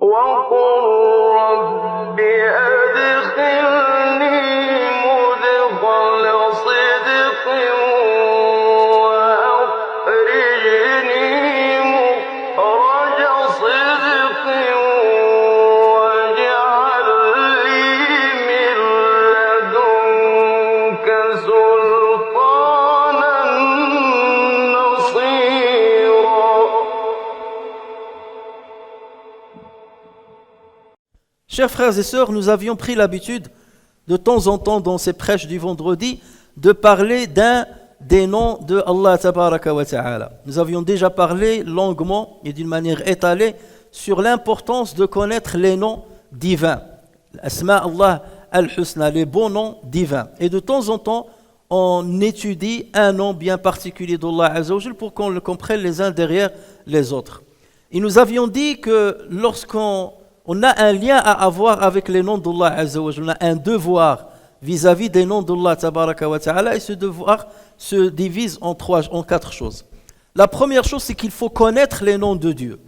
وقل رب أدخلني مدخل صدق وأخرجني مخرج صدق واجعل لي من لدنك سلطانا نصيرا. Chers frères et sœurs, nous avions pris l'habitude de temps en temps dans ces prêches du vendredi de parler d'un des noms de Allah tabaraka wa ta'ala. Nous avions déjà parlé longuement et d'une manière étalée sur l'importance de connaître les noms divins. Asma Allah al-Husna, les bons noms divins. Et de temps en temps, on étudie un nom bien particulier d'Allah Azza wa Jal pour qu'on le comprenne les uns derrière les autres. Et nous avions dit que lorsqu'on a un lien à avoir avec les noms d'Allah Azza wa Jal, on a un devoir vis-à-vis des noms d'Allah tabaraka wa ta'ala, et ce devoir se divise en quatre choses. La première chose, c'est qu'il faut connaître les noms de Dieu.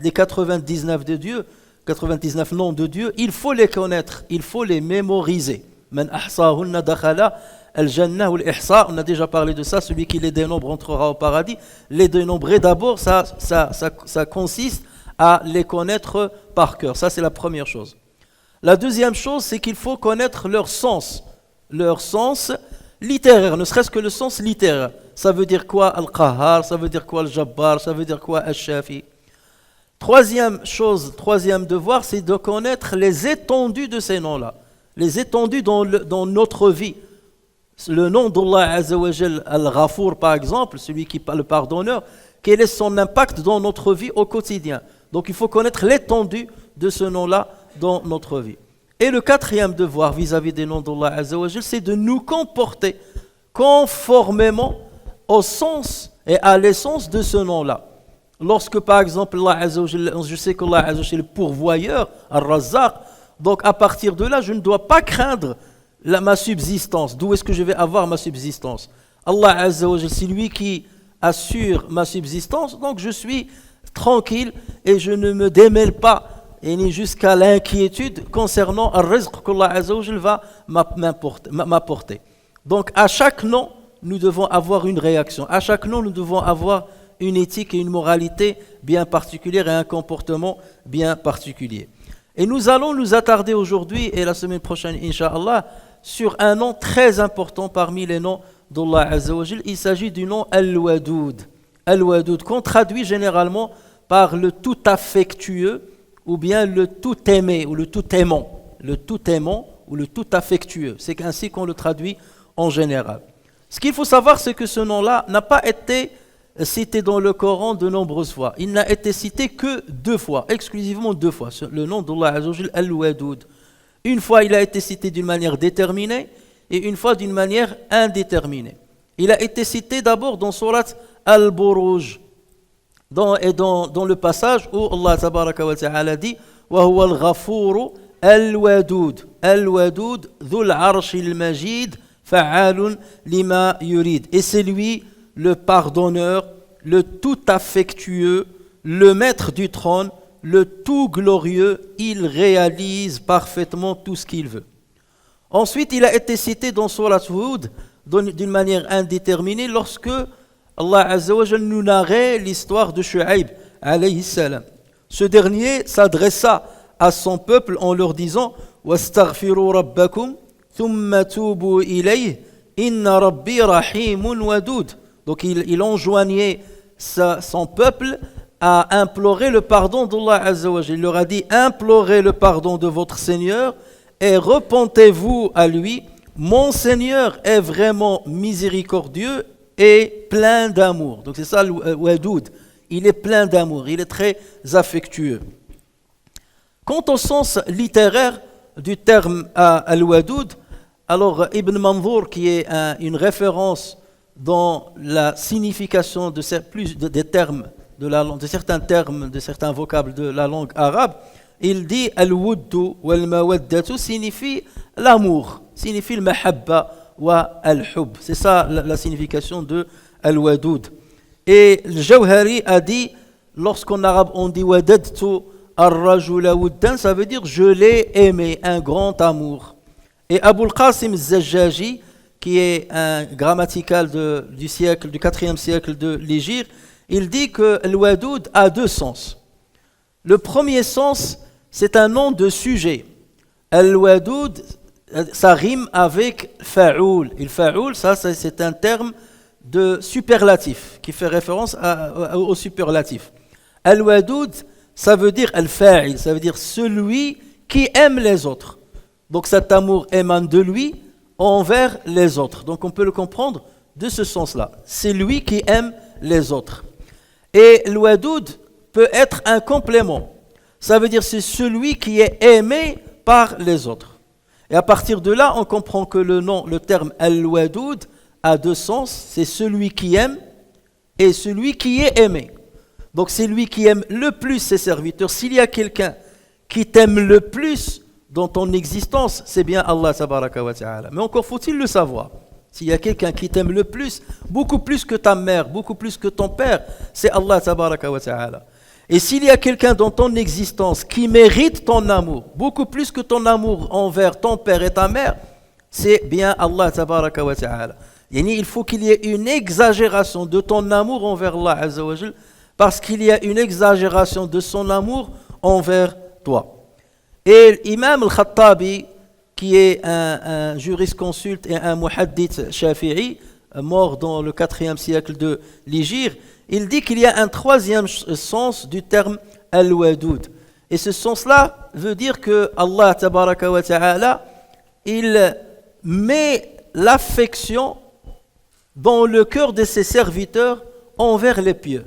Les 99 de Dieu, 99 noms de Dieu, il faut les connaître, il faut les mémoriser. Man ahsahunna dakhala al-jannah ou al-ihsa, on a déjà parlé de ça, celui qui les dénombre entrera au paradis. Les dénombrer d'abord, ça consiste à les connaître par cœur. Ça, c'est la première chose. La deuxième chose, c'est qu'il faut connaître leur sens littéraire, ne serait-ce que le sens littéraire. Ça veut dire quoi Al-Qahhar, ça veut dire quoi Al-Jabbar, ça veut dire quoi Al-Shafi. Troisième devoir, c'est de connaître les étendues de ces noms-là, les étendues dans notre vie. Le nom d'Allah Azza wa Jal, Al-Ghafour par exemple, celui qui est le pardonneur, quel est son impact dans notre vie au quotidien. Donc il faut connaître l'étendue de ce nom-là dans notre vie. Et le quatrième devoir vis-à-vis des noms d'Allah Azza wa Jal, c'est de nous comporter conformément au sens et à l'essence de ce nom-là. Lorsque par exemple Allah Azza wa Jal, je sais qu'Allah Azza wa Jal est le pourvoyeur, Ar-Razzaq, donc à partir de là, je ne dois pas craindre ma subsistance. D'où est-ce que je vais avoir ma subsistance? Allah Azza wa Jal, c'est lui qui assure ma subsistance, donc je suis tranquille et je ne me démêle pas et ni jusqu'à l'inquiétude concernant le rizq qu'Allah Azza wa Jal va m'apporter. Donc à chaque nom, nous devons avoir une réaction. À chaque nom, nous devons avoir une éthique et une moralité bien particulière et un comportement bien particulier. Et nous allons nous attarder aujourd'hui et la semaine prochaine, Inch'Allah, sur un nom très important parmi les noms d'Allah Azza wa Jal. Il s'agit du nom Al-Wadoud. Al-Wadoud, qu'on traduit généralement par le tout affectueux ou bien le tout aimé ou le tout aimant. Le tout aimant ou le tout affectueux. C'est ainsi qu'on le traduit en général. Ce qu'il faut savoir, c'est que ce nom-là n'a pas été cité dans le Coran de nombreuses fois. Il n'a été cité que 2 fois, exclusivement 2 fois. Le nom d'Allah Azza wa Jal, Al-Wadoud. Une fois, il a été cité d'une manière déterminée et une fois d'une manière indéterminée. Il a été cité d'abord dans Surat Al-Buruj, dans le passage où Allah tabaraka wa ta'ala dit wa huwa al-ghafuru al-wadud al-wadud dhul arshil majid fa'alun lima yurid. Et c'est lui le pardonneur, le tout affectueux, le maître du trône, le tout glorieux, il réalise parfaitement tout ce qu'il veut. Ensuite, il a été cité dans Surat Hud d'une manière indéterminée lorsque Allah Azza wa Jal nous narrait l'histoire de Shu'aib alayhi salam. Ce dernier s'adressa à son peuple en leur disant wastaghfiru rabbakum thumma tubu ilayhi inna rabbi rahimun wadud. Donc il enjoignait son peuple à implorer le pardon d'Allah Azza wa Jal. Il leur a dit implorez le pardon de votre Seigneur et repentez-vous à lui. Mon Seigneur est vraiment miséricordieux et plein d'amour. Donc c'est ça le Wadoud. Il est plein d'amour, il est très affectueux. Quant au sens littéraire du terme Al-Wadoud, alors Ibn Manzour, qui est une référence dans la signification des termes de la langue, de certains vocables de la langue arabe, il dit Al-Wuddu wal-Mawaddatu signifie l'amour, signifie le mahabba wa al-hub. C'est ça la signification de Al-Wadoud. Et le Jawhari a dit, lorsqu'en arabe on dit wadadtu Ar-rajula wuddan, ça veut dire je l'ai aimé, un grand amour. Et Abul Qasim al-Zajjaji, qui est un grammatical du 4e siècle de l'Hégire, il dit que al-wadoud a deux sens. Le premier sens, c'est un nom de sujet. Al-wadoud, ça rime avec fa'oul. Et le fa'oul, ça c'est un terme de superlatif qui fait référence au superlatif. Al-wadoud, ça veut dire al-fa'il, ça veut dire celui qui aime les autres. Donc cet amour émane de lui envers les autres. Donc on peut le comprendre de ce sens-là. C'est lui qui aime les autres. Et al-wadoud peut être un complément. Ça veut dire c'est celui qui est aimé par les autres. Et à partir de là, on comprend que le terme al-wadoud a deux sens. C'est celui qui aime et celui qui est aimé. Donc c'est lui qui aime le plus ses serviteurs. S'il y a quelqu'un qui t'aime le plus dans ton existence, c'est bien Allah tabaraka wa ta'ala. Mais encore faut-il le savoir. S'il y a quelqu'un qui t'aime le plus, beaucoup plus que ta mère, beaucoup plus que ton père, c'est Allah tabaraka wa ta'ala. Et s'il y a quelqu'un dans ton existence qui mérite ton amour, beaucoup plus que ton amour envers ton père et ta mère, c'est bien Allah tabaraka wa ta'ala. Il faut qu'il y ait une exagération de ton amour envers Allah azza wa jal, parce qu'il y a une exagération de son amour envers toi. Et l'imam al-Khattabi, qui est un jurisconsulte et un muhaddith shafi'i, mort dans le 4e siècle de l'Hégire, il dit qu'il y a un troisième sens du terme al-wadoud. Et ce sens-là veut dire que Allah tabaraka wa ta'ala, il met l'affection dans le cœur de ses serviteurs envers les pieux.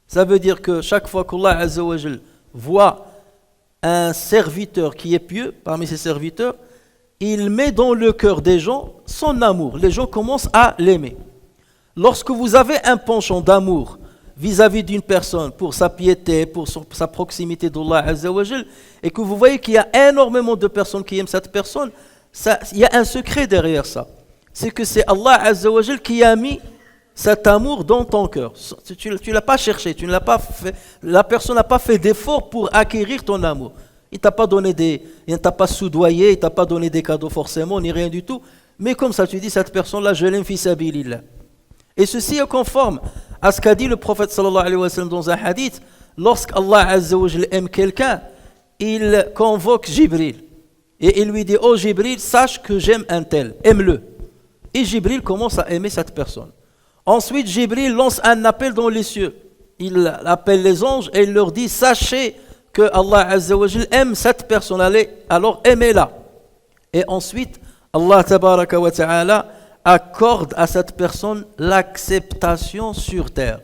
Ça veut dire que chaque fois qu'Allah azza wa jal voit un serviteur qui est pieux parmi ses serviteurs, il met dans le cœur des gens son amour. Les gens commencent à l'aimer. Lorsque vous avez un penchant d'amour vis-à-vis d'une personne pour sa piété, pour sa proximité d'Allah azza wa jal, et que vous voyez qu'il y a énormément de personnes qui aiment cette personne, il y a un secret derrière ça. C'est que c'est Allah azza wa jal qui a mis cet amour dans ton cœur. Tu ne l'as pas cherché, tu ne l'as pas fait, la personne n'a pas fait d'effort pour acquérir ton amour. Il ne t'a pas soudoyé, il ne t'a pas donné des cadeaux forcément, ni rien du tout. Mais comme ça, tu dis, cette personne-là, je l'aime fi sabilillah. Et ceci est conforme à ce qu'a dit le prophète sallallahu alayhi wa sallam dans un hadith. Lorsqu'Allah azza wa jal aime quelqu'un, il convoque Jibril. Et il lui dit, oh Jibril, sache que j'aime un tel, aime-le. Et Jibril commence à aimer cette personne. Ensuite, Jibril lance un appel dans les cieux. Il appelle les anges et il leur dit, sachez que Allah azza wa jal aime cette personne, alors aimez-la. Et ensuite, Allah tabaraka wa ta'ala accorde à cette personne l'acceptation sur terre.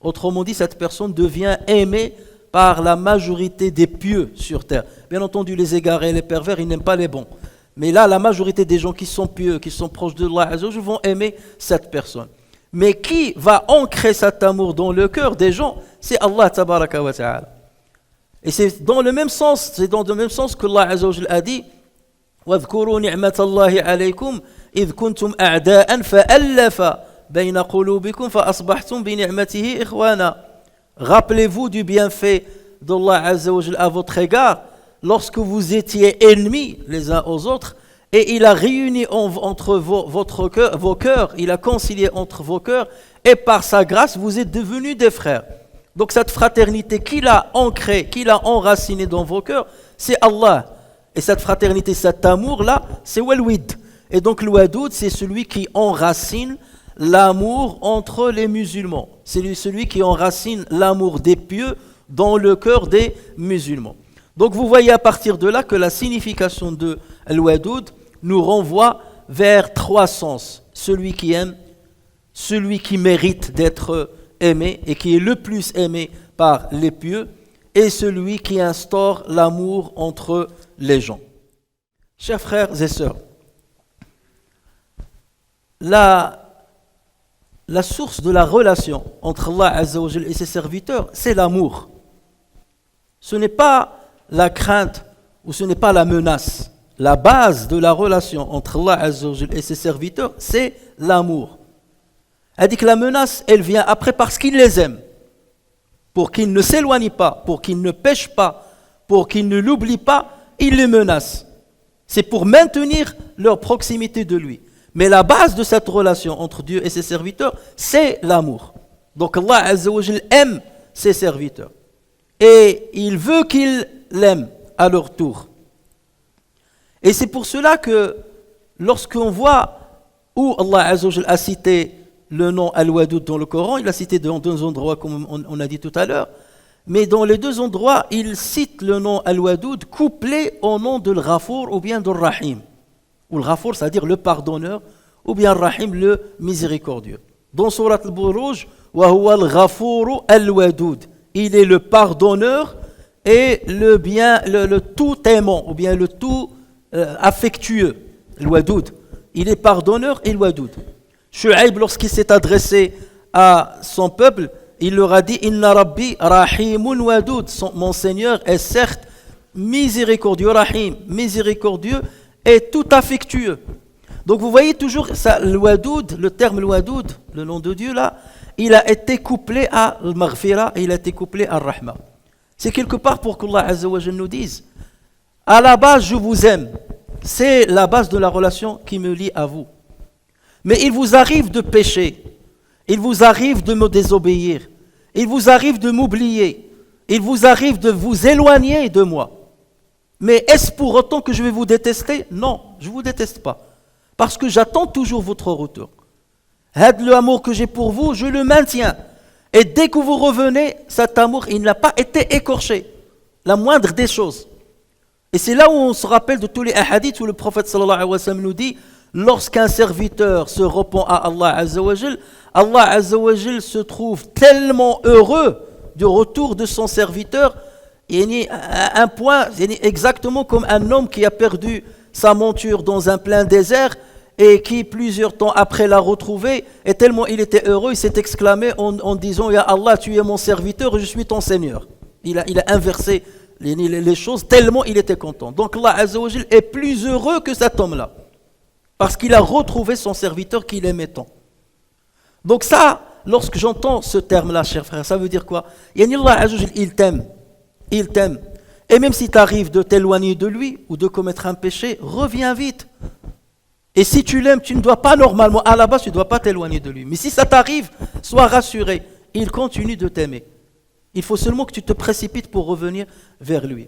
Autrement dit, cette personne devient aimée par la majorité des pieux sur terre. Bien entendu, les égarés et les pervers, ils n'aiment pas les bons. Mais là, la majorité des gens qui sont pieux, qui sont proches de Allah azza wa jal, vont aimer cette personne. Mais qui va ancrer cet amour dans le cœur des gens, c'est Allah tabaraka wa ta'ala. Et c'est dans le même sens que Allah azza wa jal a dit وَاذْكُرُوا نِعْمَةَ اللَّهِ عَلَيْكُمْ إِذْ كُنْتُمْ أَعْدَاءً فَأَلَّفَ بَيْنَ قُلُوبِكُمْ فَأَصْبَحْتُمْ بِنِعْمَتِهِ إِخْوَانًا. Rappelez-vous du bienfait d'Allah azza wa jal à votre égard lorsque vous étiez ennemis les uns aux autres, et il a réuni entre vos cœurs, il a concilié entre vos cœurs, et par sa grâce, vous êtes devenus des frères. Donc cette fraternité qu'il a ancrée, qu'il a enracinée dans vos cœurs, c'est Allah. Et cette fraternité, cet amour-là, c'est walwid. Et donc le wadoud, c'est celui qui enracine l'amour entre les musulmans. C'est celui qui enracine l'amour des pieux dans le cœur des musulmans. Donc vous voyez à partir de là que la signification de al-wadoud nous renvoie vers trois sens. Celui qui aime, celui qui mérite d'être aimé et qui est le plus aimé par les pieux, et celui qui instaure l'amour entre les gens. Chers frères et sœurs, la source de la relation entre Allah azza wa jal et ses serviteurs, c'est l'amour. Ce n'est pas la crainte ou ce n'est pas la menace. La base de la relation entre Allah azza wa jal et ses serviteurs, c'est l'amour. Elle dit que la menace, elle vient après parce qu'il les aime. pour qu'ils ne s'éloignent pas, pour qu'ils ne pêchent pas, pour qu'ils ne l'oublient pas, il les menace. C'est pour maintenir leur proximité de lui. Mais la base de cette relation entre Dieu et ses serviteurs, c'est l'amour. Donc Allah Azza wa Jal aime ses serviteurs. Et il veut qu'ils l'aiment à leur tour. Et c'est pour cela que lorsqu'on voit où Allah Azza wa Jal a cité le nom Al-Wadoud dans le Coran, il a cité dans deux endroits comme on a dit tout à l'heure, mais dans les deux endroits, il cite le nom Al-Wadoud couplé au nom de Al-Ghafour ou bien de Rahim. Ou le Ghafour, c'est-à-dire le pardonneur, ou bien Rahim, le miséricordieux. Dans Surat Al-Buruj, wa huwa al-Ghafour al-Wadoud. Il est le pardonneur et le tout aimant, ou bien le tout affectueux, le Wadoud. Il est pardonneur et le Wadoud. Shu'aib, lorsqu'il s'est adressé à son peuple, il leur a dit « Inna Rabbi Rahimun Wadoud » Mon Seigneur est certes miséricordieux, Rahim, miséricordieux et tout affectueux. Donc vous voyez toujours ça, le Wadoud, le terme Wadoud, le nom de Dieu là, il a été couplé à Al-Maghfira et il a été couplé à Al-Rahma. C'est quelque part pour qu'Allah Azza wa Jalla nous dise à la base je vous aime, c'est la base de la relation qui me lie à vous. Mais il vous arrive de pécher, il vous arrive de me désobéir, il vous arrive de m'oublier, il vous arrive de vous éloigner de moi. Mais est-ce pour autant que je vais vous détester? Non, je ne vous déteste pas. Parce que j'attends toujours votre retour. Le amour que j'ai pour vous, je le maintiens. Et dès que vous revenez, cet amour, il n'a pas été écorché. La moindre des choses. Et c'est là où on se rappelle de tous les hadiths où le prophète sallallahu alayhi wa sallam nous dit lorsqu'un serviteur se repent à Allah Azza wa Jal, Allah Azza wa Jal se trouve tellement heureux du retour de son serviteur. Il y a un point, exactement comme un homme qui a perdu sa monture dans un plein désert et qui plusieurs temps après l'a retrouvé, et tellement il était heureux, il s'est exclamé en disant « Ya Allah, tu es mon serviteur et je suis ton Seigneur ». Il a inversé les choses tellement il était content. Donc Allah Azza wa Jal est plus heureux que cet homme-là parce qu'il a retrouvé son serviteur qu'il aimait tant. Donc ça, lorsque j'entends ce terme-là, chers frères, ça veut dire quoi? Allah Azza wa Jal, il t'aime. Il t'aime. Et même si tu arrives de t'éloigner de lui ou de commettre un péché, reviens vite. Et si tu l'aimes, tu ne dois pas normalement, à la base, tu ne dois pas t'éloigner de lui. Mais si ça t'arrive, sois rassuré. Il continue de t'aimer. Il faut seulement que tu te précipites pour revenir vers lui.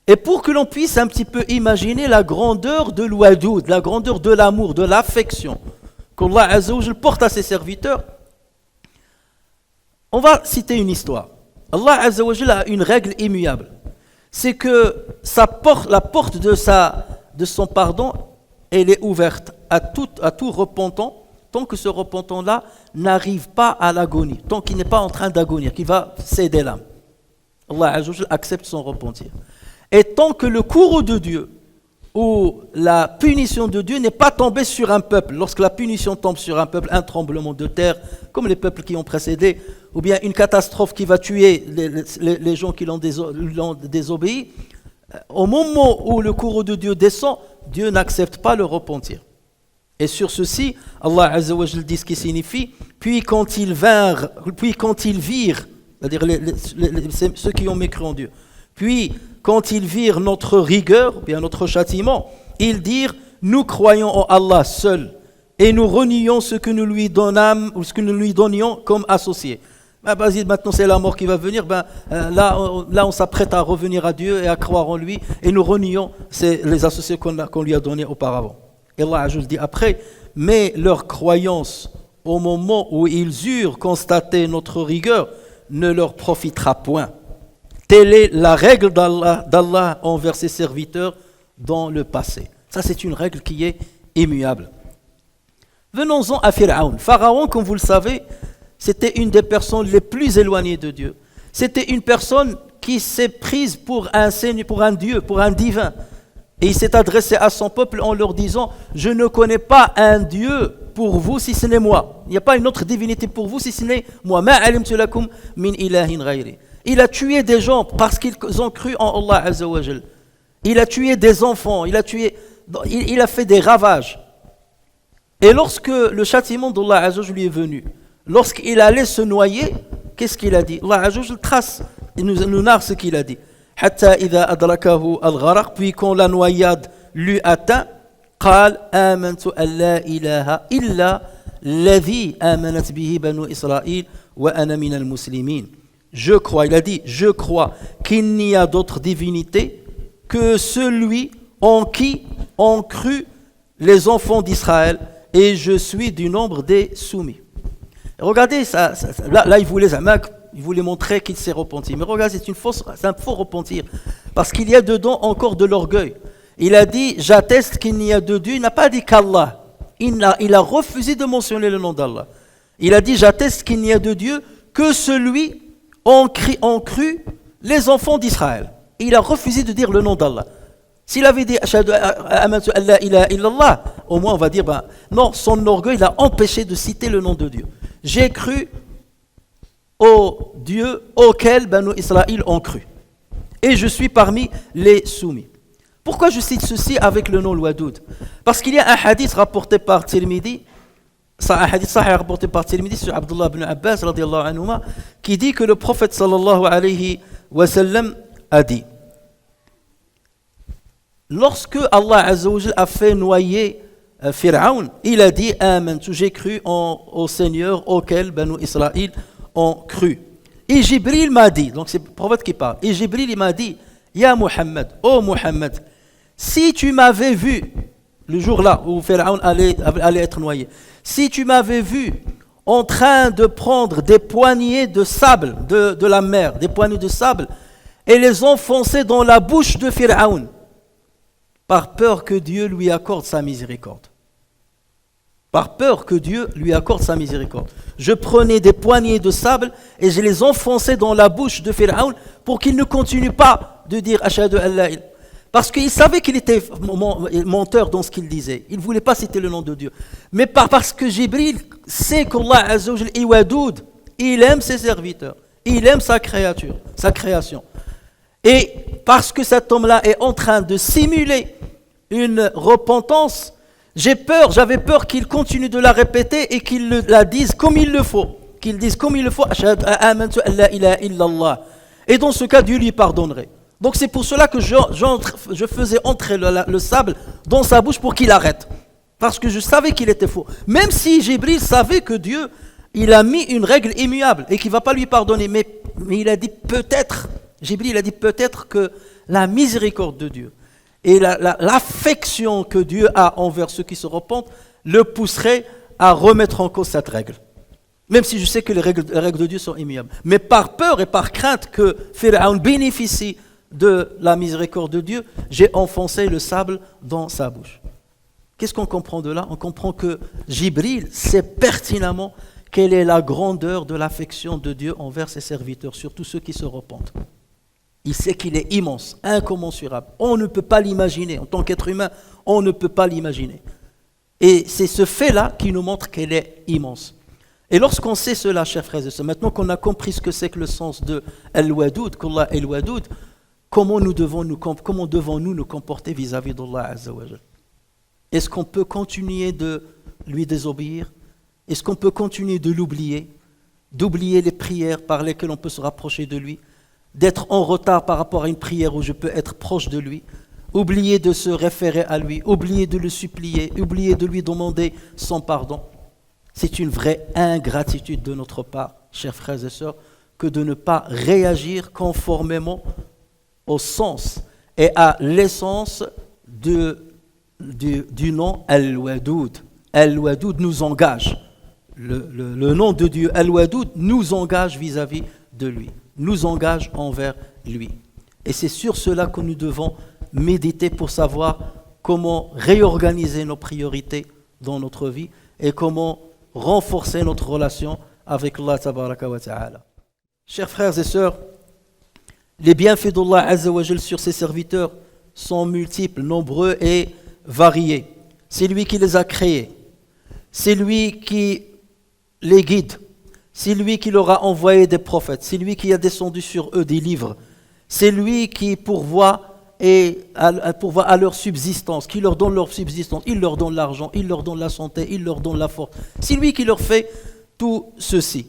Et pour que l'on puisse un petit peu imaginer la grandeur de l'ouadoud, la grandeur de l'amour, de l'affection qu'Allah Azza wa Jal porte à ses serviteurs, on va citer une histoire. Allah Azza wa Jalla a une règle immuable. C'est que la porte de son pardon, elle est ouverte à tout repentant, tant que ce repentant-là n'arrive pas à l'agonie, tant qu'il n'est pas en train d'agonir, qu'il va céder l'âme. Allah Azza wa Jalla accepte son repentir. Et tant que le courroux de Dieu ou la punition de Dieu n'est pas tombée sur un peuple, lorsque la punition tombe sur un peuple, un tremblement de terre, comme les peuples qui ont précédé, ou bien une catastrophe qui va tuer les gens qui l'ont désobéi, au moment où le courroux de Dieu descend, Dieu n'accepte pas le repentir. Et sur ceci, Allah Azza wa Jal dit ce qui signifie, puis quand ils virent, c'est-à-dire ceux qui ont mécru en Dieu, puis quand ils virent notre rigueur, bien notre châtiment, ils dirent, nous croyons en Allah seul, et nous renions ce que nous lui donnâmes, ou ce que nous lui donnions comme associé. Maintenant c'est la mort qui va venir, là on s'apprête à revenir à Dieu et à croire en lui, et nous renions les associés qu'on lui a donnés auparavant. Et Allah dit après, mais leur croyance au moment où ils eurent constaté notre rigueur ne leur profitera point. Telle est la règle d'Allah envers ses serviteurs dans le passé. Ça c'est une règle qui est immuable. Venons-en à Pharaon. Pharaon, comme vous le savez, c'était une des personnes les plus éloignées de Dieu. C'était une personne qui s'est prise pour un Dieu, pour un divin. Et il s'est adressé à son peuple en leur disant « Je ne connais pas un Dieu pour vous si ce n'est moi. Il n'y a pas une autre divinité pour vous si ce n'est moi. Ma alimtu lakum min ilahin ghayri. » Il a tué des gens parce qu'ils ont cru en Allah Azza wa Jal. Il a tué des enfants, il a fait des ravages. Et lorsque le châtiment d'Allah Azza wa Jal lui est venu, lorsqu'il allait se noyer, qu'est-ce qu'il a dit? Allah Azza wa Jal trace, il nous narre ce qu'il a dit. Hatta idha adrakahu al-gharaq, puis quand la noyade lui atteint, قال آمنت أن لا إله إلا الذي آمنت به بنو إسرائيل وأنا من المسلمين. Je crois, il a dit, je crois qu'il n'y a d'autre divinité que celui en qui ont cru les enfants d'Israël, et je suis du nombre des soumis. Regardez, là il voulait montrer qu'il s'est repenti. Mais regardez, c'est un faux repentir. Parce qu'il y a dedans encore de l'orgueil. Il a dit, j'atteste qu'il n'y a de Dieu. Il n'a pas dit qu'Allah. Il a refusé de mentionner le nom d'Allah. Il a dit, j'atteste qu'il n'y a de Dieu que celui ont cru les enfants d'Israël. Et il a refusé de dire le nom d'Allah. S'il avait dit Ashhadu amantu an la ilaha illallah, au moins on va dire non, son orgueil l'a empêché de citer le nom de Dieu. J'ai cru au Dieu auquel Banu Israël ont cru. Et je suis parmi les soumis. Pourquoi je cite ceci avec le nom Al-Wadoud? Parce qu'il y a un hadith rapporté par Tirmidhi, un hadith sahih rapporté par Tirmidhi sur Abdullah ibn Abbas radiyallahu anhuma, qui dit que le prophète sallallahu alayhi wa sallam a dit: lorsque Allah Azza wa Jal a fait noyer Pharaon, il a dit Amantu, j'ai cru au Seigneur auquel Banu Israël ont cru. Et Jibril m'a dit, donc c'est le prophète qui parle, et Jibril m'a dit, Ya Muhammad, ô Muhammad, si tu m'avais vu le jour-là où Pharaon allait être noyé, si tu m'avais vu en train de prendre des poignées de sable de la mer, des poignées de sable, et les enfoncer dans la bouche de Pharaon, par peur que Dieu lui accorde sa miséricorde. Par peur que Dieu lui accorde sa miséricorde. Je prenais des poignées de sable et je les enfonçais dans la bouche de Pharaon pour qu'il ne continue pas de dire Ashhadu an la ilaha. Parce qu'il savait qu'il était menteur dans ce qu'il disait. Il ne voulait pas citer le nom de Dieu. Mais parce que Jibril sait qu'Allah Azza wa Jal est Wadoud, il aime ses serviteurs, il aime sa création. Et parce que cet homme-là est en train de simuler une repentance, j'avais peur qu'il continue de la répéter et qu'il la dise comme il le faut. Qu'il dise comme il le faut, Ashhadu amantu an la ilaha illallah. Et dans ce cas, Dieu lui pardonnerait. Donc c'est pour cela que je faisais entrer le sable dans sa bouche pour qu'il arrête. Parce que je savais qu'il était faux. Même si Jibril savait que Dieu, il a mis une règle immuable et qu'il ne va pas lui pardonner. Mais il a dit peut-être, Jibril a dit peut-être que la miséricorde de Dieu et l'affection que Dieu a envers ceux qui se repentent le pousserait à remettre en cause cette règle. Même si je sais que les règles de Dieu sont immuables. Mais par peur et par crainte que Pharaon bénéficie de la miséricorde de Dieu, j'ai enfoncé le sable dans sa bouche. Qu'est-ce qu'on comprend de là? On comprend que Jibril sait pertinemment quelle est la grandeur de l'affection de Dieu envers ses serviteurs, surtout ceux qui se repentent. Il sait qu'il est immense, incommensurable. On ne peut pas l'imaginer. En tant qu'être humain, on ne peut pas l'imaginer. Et c'est ce fait-là qui nous montre qu'elle est immense. Et lorsqu'on sait cela, chers frères et sœurs, maintenant qu'on a compris ce que c'est que le sens de Al-Wadoud, qu'Allah est Al-Wadoud, comment devons-nous nous comporter vis-à-vis d'Allah Azza wa Jal? Est-ce qu'on peut continuer de lui désobéir? Est-ce qu'on peut continuer de l'oublier? D'oublier les prières par lesquelles on peut se rapprocher de lui? D'être en retard par rapport à une prière où je peux être proche de lui? Oublier de se référer à lui? Oublier de le supplier? Oublier de lui demander son pardon? C'est une vraie ingratitude de notre part, chers frères et sœurs, que de ne pas réagir conformément au sens et à l'essence du nom Al-Wadoud. Al-Wadoud nous engage. Le nom de Dieu, Al-Wadoud, nous engage vis-à-vis de lui, nous engage envers lui. Et c'est sur cela que nous devons méditer pour savoir comment réorganiser nos priorités dans notre vie et comment renforcer notre relation avec Allah tabaraka wa ta'ala. Chers frères et sœurs, les bienfaits d'Allah Azza wa Jal sur ses serviteurs sont multiples, nombreux et variés. C'est lui qui les a créés. C'est lui qui les guide. C'est lui qui leur a envoyé des prophètes. C'est lui qui a descendu sur eux des livres. C'est lui qui pourvoit à leur subsistance, qui leur donne leur subsistance. Il leur donne l'argent, il leur donne la santé, il leur donne la force. C'est lui qui leur fait tout ceci.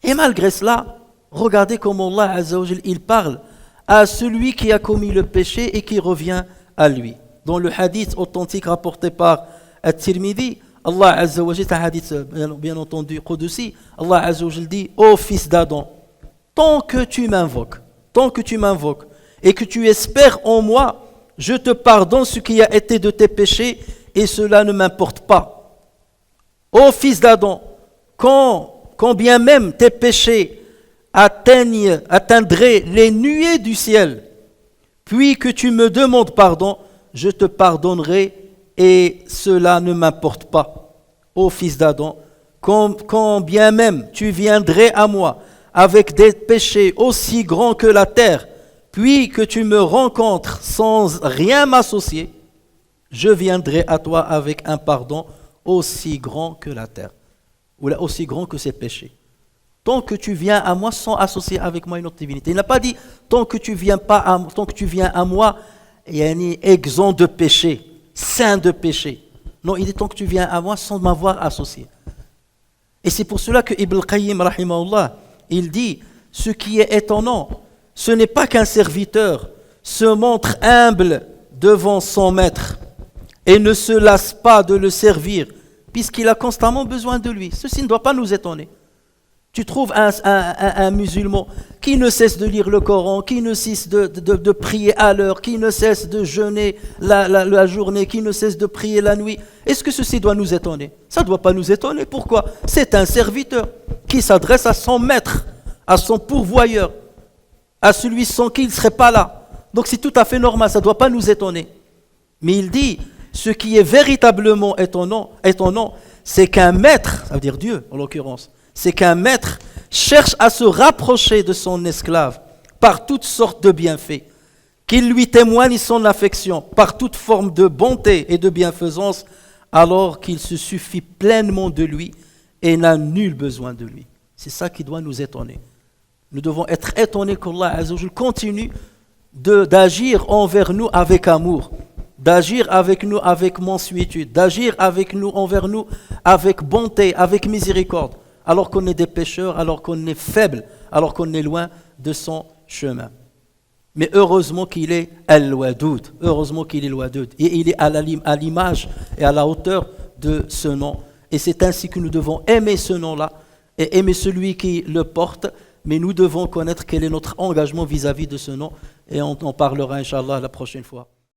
Et malgré cela, regardez comment Allah Azza wa Jal, il parle à celui qui a commis le péché et qui revient à lui. Dans le hadith authentique rapporté par At-Tirmidhi, Allah Azza wa Jal, un hadith bien entendu Qudsi, Allah Azza wa Jal dit: ô fils d'Adam, tant que tu m'invoques et que tu espères en moi, je te pardonne ce qui a été de tes péchés et cela ne m'importe pas. Ô fils d'Adam, quand bien même tes péchés atteindraient les nuées du ciel, puis que tu me demandes pardon, je te pardonnerai et cela ne m'importe pas. Ô fils d'Adam, quand bien même tu viendrais à moi avec des péchés aussi grands que la terre, puis que tu me rencontres sans rien m'associer, je viendrai à toi avec un pardon aussi grand que la terre, ou aussi grand que ses péchés. Tant que tu viens à moi sans associer avec moi une autre divinité. Il n'a pas dit tant que tu viens à moi, exempt de péché, saint de péché. Non, il dit tant que tu viens à moi sans m'avoir associé. Et c'est pour cela que Ibn al-Qayyim, rahimahullah, il dit, ce qui est étonnant, ce n'est pas qu'un serviteur se montre humble devant son maître et ne se lasse pas de le servir, puisqu'il a constamment besoin de lui. Ceci ne doit pas nous étonner. Tu trouves un musulman qui ne cesse de lire le Coran, qui ne cesse de prier à l'heure, qui ne cesse de jeûner la journée, qui ne cesse de prier la nuit. Est-ce que ceci doit nous étonner? Ça ne doit pas nous étonner. Pourquoi? C'est un serviteur qui s'adresse à son maître, à son pourvoyeur, à celui sans qui il ne serait pas là. Donc c'est tout à fait normal, ça ne doit pas nous étonner. Mais il dit, ce qui est véritablement étonnant, c'est qu'un maître, ça veut dire Dieu en l'occurrence, c'est qu'un maître cherche à se rapprocher de son esclave par toutes sortes de bienfaits, qu'il lui témoigne son affection par toute forme de bonté et de bienfaisance, alors qu'il se suffit pleinement de lui et n'a nul besoin de lui. C'est ça qui doit nous étonner. Nous devons être étonnés qu'Allah Azza wa Jal continue d'agir envers nous avec amour, d'agir avec nous avec mansuétude, d'agir avec nous envers nous avec bonté, avec miséricorde, alors qu'on est des pécheurs, alors qu'on est faible, alors qu'on est loin de son chemin. Mais heureusement qu'il est Al-Wadoud, heureusement qu'il est Al-Wadoud, et il est à l'image et à la hauteur de ce nom. Et c'est ainsi que nous devons aimer ce nom-là, et aimer celui qui le porte, mais nous devons connaître quel est notre engagement vis-à-vis de ce nom, et on en parlera, Inch'Allah, la prochaine fois.